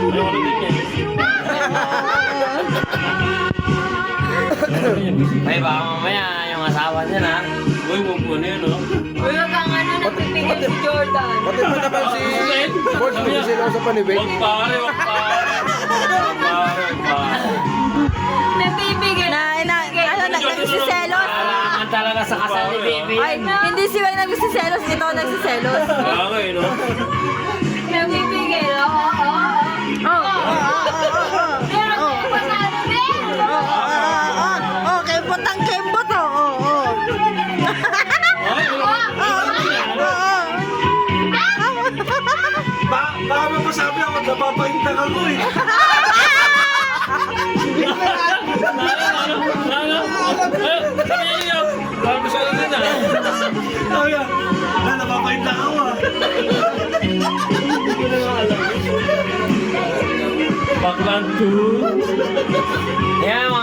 Ayaw ko din yan. Ay, baka mamaya yung asawa niya na. Uy, huwag po na yun, oh. Uy, wag kang ano, nagpipigil si Jordan. Pati pa naman si Boss, biniselosa pa ni Vic. Huwag pare, huwag pare. Huwag pare, huwag pare. Nagpipigil. Nagsiselos. Kailangan talaga sa kasal ni baby. Ay, hindi si Wayne nagsiselos, ito ang nagsiselos. Okay, no? Nagpipigil. Oo, oo, oo. Meron tayong pasado din. Okay, butang kembot, oh. Ay, Baka mapasabi ako, napapahinta ka ko eh. sabi niya niyo, parang gusto ko din na. Kaya, napapahinta ka ko ah. Baklan 2. Yan, mga